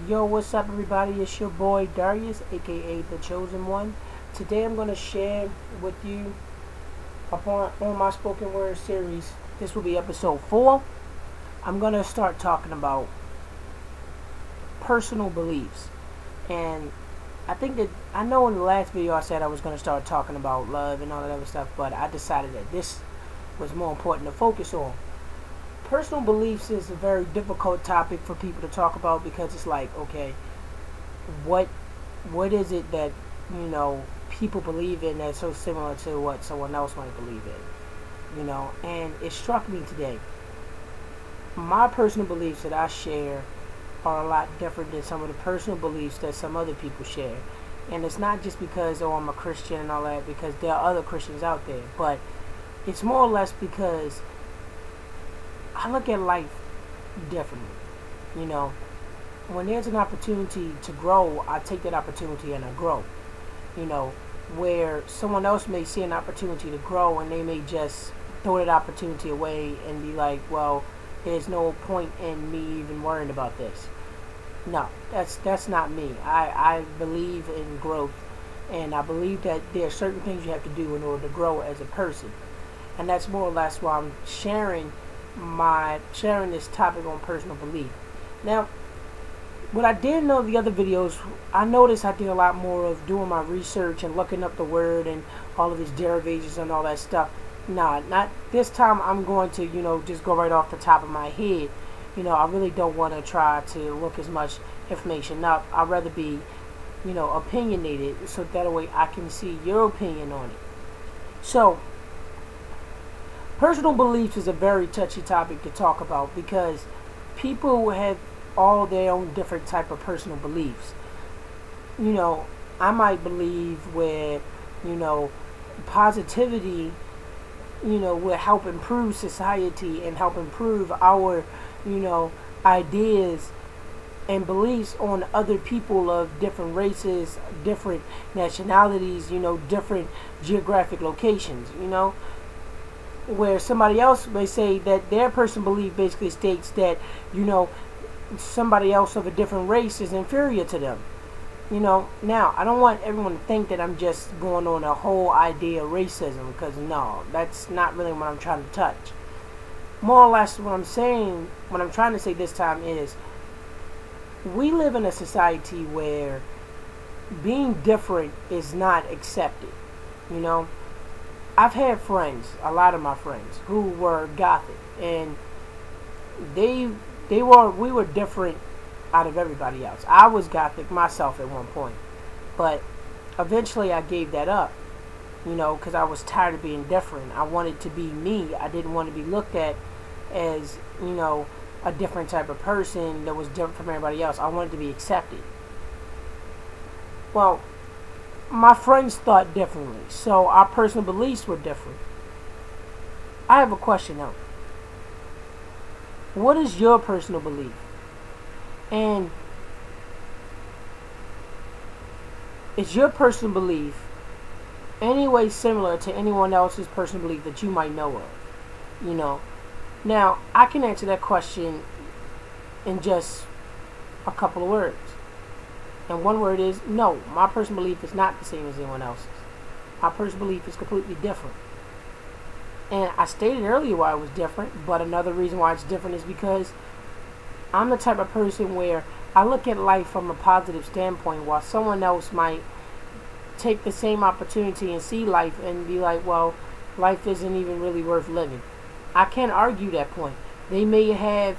Yo, what's up, everybody? It's your boy Darius, aka The Chosen One. Today I'm going to share with you upon on my spoken word series. This will be episode 4. I'm going to start talking about personal beliefs. And I know in the last video I said I was going to start talking about love and all that other stuff, but I decided that this was more important to focus on. Personal beliefs is a very difficult topic for people to talk about because it's like, okay, what is it that people believe in that's so similar to what someone else might believe in, and it struck me today. My personal beliefs that I share are a lot different than some of the personal beliefs that some other people share. And it's not just because, I'm a Christian and all that, because there are other Christians out there, but it's more or less because I look at life differently. When there's an opportunity to grow, I take that opportunity and I grow. Where someone else may see an opportunity to grow and they may just throw that opportunity away and be like, well, there's no point in me even worrying about this. No, that's not me. I believe in growth, and I believe that there are certain things you have to do in order to grow as a person. And that's more or less why I'm sharing this topic on personal belief. Now, what I didn't know the other videos, I noticed I did a lot more of doing my research and looking up the word and all of its derivations and all that stuff. Nah, not this time. I'm going to, just go right off the top of my head. I really don't want to try to look as much information up. I'd rather be, opinionated, so that way I can see your opinion on it. So, personal beliefs is a very touchy topic to talk about because people have all their own different type of personal beliefs. I might believe where, positivity, will help improve society and help improve our, ideas and beliefs on other people of different races, different nationalities, different geographic locations, where somebody else may say that their personal belief basically states that, somebody else of a different race is inferior to them. Now, I don't want everyone to think that I'm just going on a whole idea of racism, because no, that's not really what I'm trying to touch. More or less what I'm trying to say this time is, we live in a society where being different is not accepted. I've had friends, a lot of my friends, who were Gothic, and we were different out of everybody else. I was Gothic myself at one point, but eventually I gave that up, because I was tired of being different. I wanted to be me. I didn't want to be looked at as, a different type of person that was different from everybody else. I wanted to be accepted. Well, my friends thought differently, so our personal beliefs were different. I have a question though. What is your personal belief? And is your personal belief any way similar to anyone else's personal belief that you might know of? Now, I can answer that question in just a couple of words. And one word is no. My personal belief is not the same as anyone else's. My personal belief is completely different. And I stated earlier why it was different, but another reason why it's different is because I'm the type of person where I look at life from a positive standpoint, while someone else might take the same opportunity and see life and be like, well, life isn't even really worth living. I can't argue that point. They may have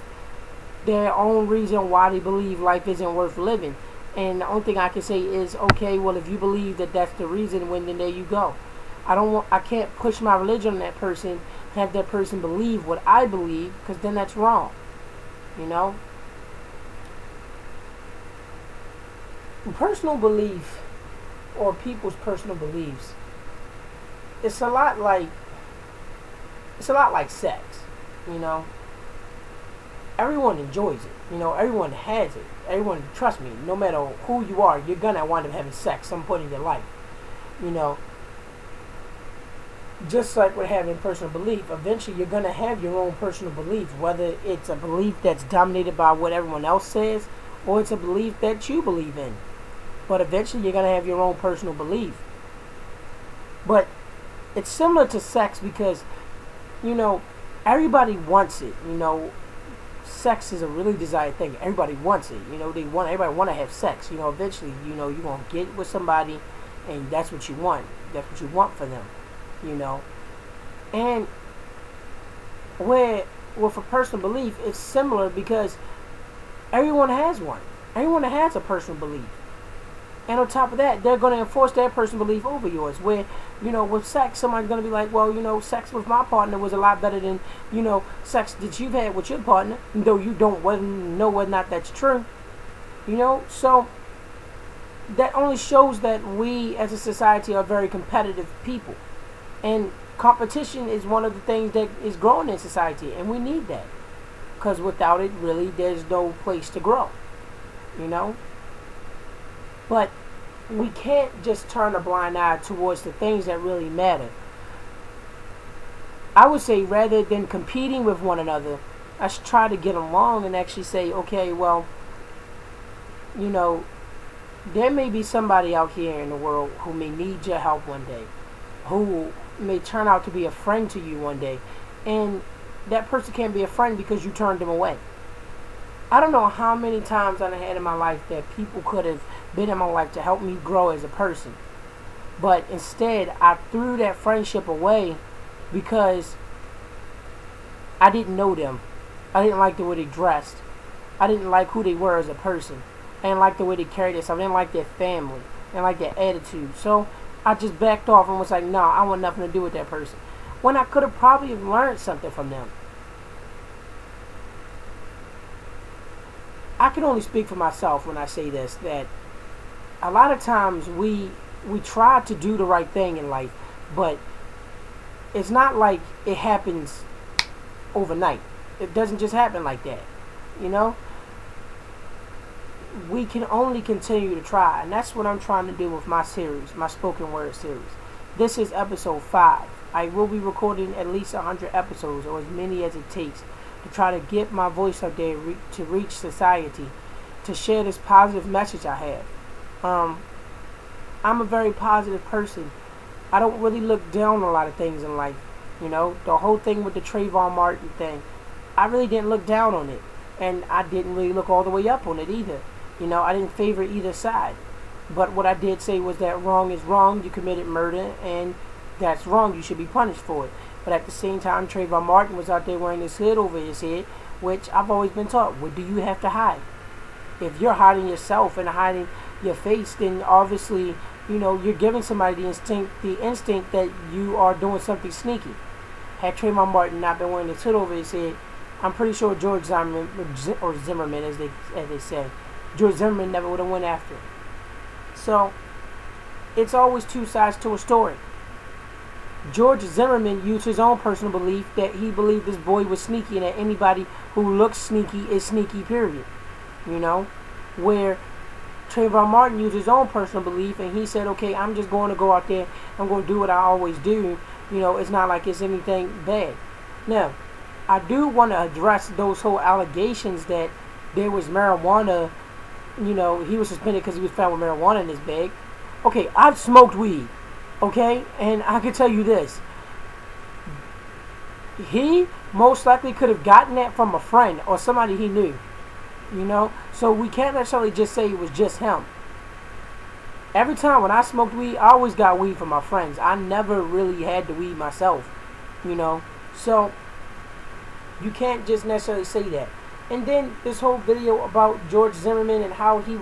their own reason why they believe life isn't worth living. And the only thing I can say is, okay, well, if you believe that that's the reason, then there you go. I can't push my religion on that person, have that person believe what I believe, because then that's wrong. Personal belief, or people's personal beliefs, it's a lot like sex. Everyone enjoys it. Everyone has it. Everyone, trust me, no matter who you are, you're gonna wind up having sex some point in your life. Just like with having personal belief, eventually you're gonna have your own personal belief, whether it's a belief that's dominated by what everyone else says, or it's a belief that you believe in. But eventually you're going to have your own personal belief. But it's similar to sex because, everybody wants it. Sex is a really desired thing. Everybody wants it. Everybody want to have sex. Eventually, you're going to get with somebody and that's what you want. That's what you want for them. And with a personal belief, it's similar because everyone has one. Everyone has a personal belief. And on top of that, they're going to enforce their personal belief over yours. Where, with sex, somebody's going to be like, well, sex with my partner was a lot better than, sex that you've had with your partner, though you don't know whether or not that's true. So that only shows that we as a society are very competitive people. And competition is one of the things that is growing in society, and we need that. Because without it, really, there's no place to grow. But we can't just turn a blind eye towards the things that really matter. I would say rather than competing with one another, let's try to get along and actually say, okay, well, there may be somebody out here in the world who may need your help one day, who may turn out to be a friend to you one day, and that person can't be a friend because you turned them away. I don't know how many times I've had in my life that people could have been in my life to help me grow as a person. But instead, I threw that friendship away because I didn't know them. I didn't like the way they dressed. I didn't like who they were as a person. I didn't like the way they carried themselves. I didn't like their family. I didn't like their attitude. So I just backed off and was like, no, I want nothing to do with that person. When I could have probably learned something from them. I can only speak for myself when I say this, that a lot of times we try to do the right thing in life, but it's not like it happens overnight. It doesn't just happen like that, We can only continue to try, and that's what I'm trying to do with my series, my spoken word series. This is episode 5. I will be recording at least 100 episodes, or as many as it takes, to try to get my voice out there to reach society, to share this positive message I have. I'm a very positive person. I don't really look down on a lot of things in life. The whole thing with the Trayvon Martin thing, I really didn't look down on it, and I didn't really look all the way up on it either. I didn't favor either side. But what I did say was that wrong is wrong. You committed murder, and that's wrong. You should be punished for it. But at the same time, Trayvon Martin was out there wearing this hood over his head, which I've always been taught, what do you have to hide? If you're hiding yourself and hiding your face, then obviously, you're giving somebody the instinct that you are doing something sneaky. Had Trayvon Martin not been wearing this hood over his head, I'm pretty sure George Zimmerman, or Zimmerman as they say, George Zimmerman never would have went after him. So, it's always two sides to a story. George Zimmerman used his own personal belief that he believed this boy was sneaky and that anybody who looks sneaky is sneaky, period. Where Trayvon Martin used his own personal belief and he said, okay, I'm just going to go out there, I'm going to do what I always do. It's not like it's anything bad. Now, I do want to address those whole allegations that there was marijuana, he was suspended because he was found with marijuana in his bag. Okay, I've smoked weed. Okay, and I can tell you this. He most likely could have gotten that from a friend or somebody he knew. So we can't necessarily just say it was just him. Every time when I smoked weed, I always got weed from my friends. I never really had the weed myself. So you can't just necessarily say that. And then this whole video about George Zimmerman and how he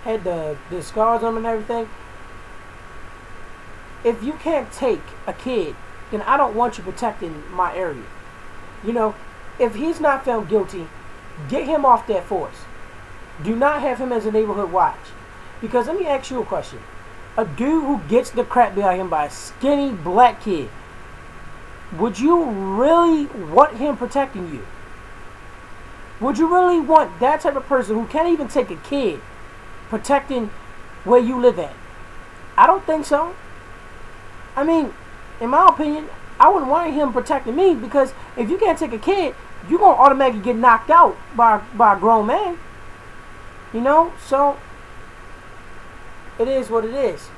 had the scars on him and everything. If you can't take a kid, then I don't want you protecting my area. If he's not found guilty, get him off that force. Do not have him as a neighborhood watch. Because let me ask you a question. A dude who gets the crap beat out of him by a skinny black kid, would you really want him protecting you? Would you really want that type of person who can't even take a kid protecting where you live at? I don't think so. I mean, in my opinion, I wouldn't want him protecting me because if you can't take a kid, you're going to automatically get knocked out by a grown man. So it is what it is.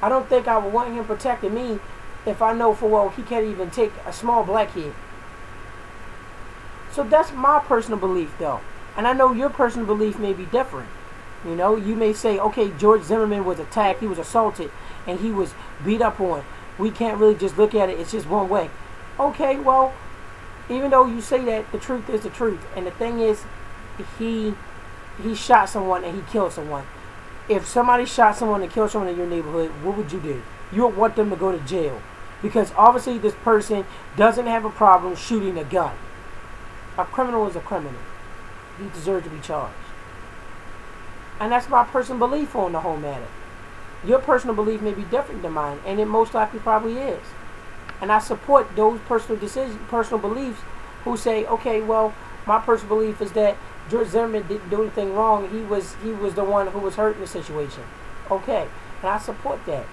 I don't think I would want him protecting me if I know for well he can't even take a small black kid. So that's my personal belief, though. And I know your personal belief may be different. You may say, okay, George Zimmerman was attacked, he was assaulted, and he was beat up on. We can't really just look at it, it's just one way. Okay, well, even though you say that, the truth is the truth. And the thing is, he shot someone and he killed someone. If somebody shot someone and killed someone in your neighborhood, what would you do? You would want them to go to jail. Because obviously this person doesn't have a problem shooting a gun. A criminal is a criminal. He deserves to be charged. And that's my personal belief on the whole matter. Your personal belief may be different than mine, and it most likely probably is. And I support those personal beliefs who say, okay, well, my personal belief is that George Zimmerman didn't do anything wrong. He was the one who was hurt in the situation. Okay, and I support that.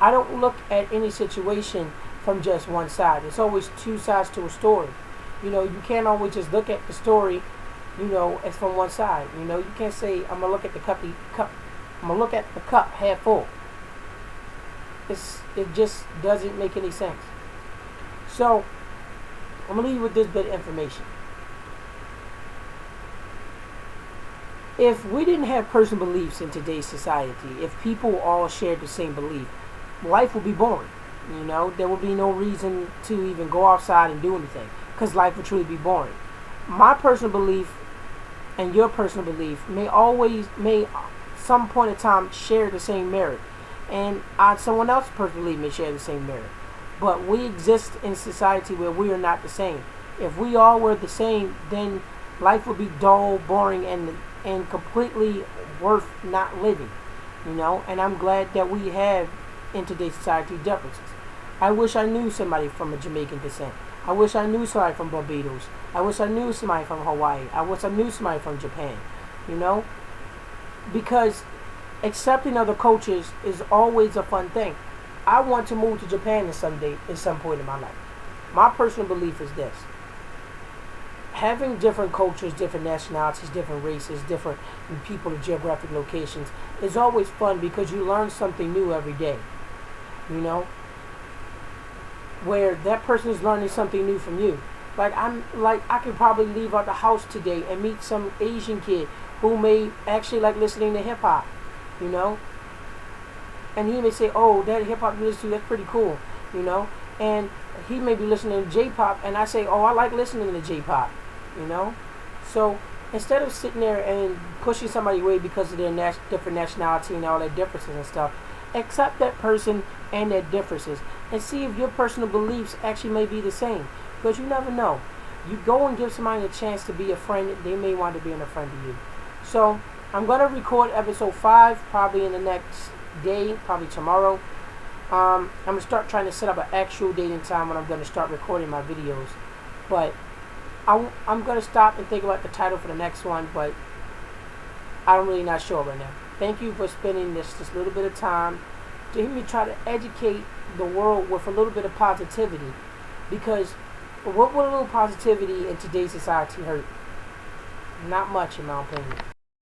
I don't look at any situation from just one side. There's always two sides to a story. You can't always just look at the story, as from one side. You can't say I'm gonna look at the cup. I'm gonna look at the cup half full. It just doesn't make any sense. So I'm gonna leave you with this bit of information. If we didn't have personal beliefs in today's society, if people all shared the same belief, life would be boring. There would be no reason to even go outside and do anything, because life would truly be boring. My personal belief and your personal belief may some point in time share the same merit, and someone else's personal belief may share the same merit. But we exist in a society where we are not the same. If we all were the same, then life would be dull, boring, and completely worth not living. And I'm glad that we have in today's society differences. I wish I knew somebody from a Jamaican descent. I wish I knew somebody from Barbados. I wish I knew somebody from Hawaii. I wish I knew somebody from Japan. Because accepting other cultures is always a fun thing. I want to move to Japan at some point in my life. My personal belief is this. Having different cultures, different nationalities, different races, different people of geographic locations is always fun because you learn something new every day. Where that person is learning something new from you. I could probably leave out the house today and meet some Asian kid who may actually like listening to hip hop, and he may say, oh, that hip hop you listen to, that's pretty cool, and he may be listening to J-pop, and I say, oh, I like listening to J-pop, So instead of sitting there and pushing somebody away because of their different nationality and all their differences and stuff, accept that person and their differences and see if your personal beliefs actually may be the same, because you never know. You go and give somebody a chance to be a friend, they may want to be a friend to you. So I'm going to record episode 5 probably in the next day, probably tomorrow. I'm going to start trying to set up an actual date and time when I'm going to start recording my videos. But I'm going to stop and think about the title for the next one, but I'm really not sure right now. Thank you for spending this little bit of time to hear me try to educate the world with a little bit of positivity. Because what would a little positivity in today's society hurt? Not much, in my opinion.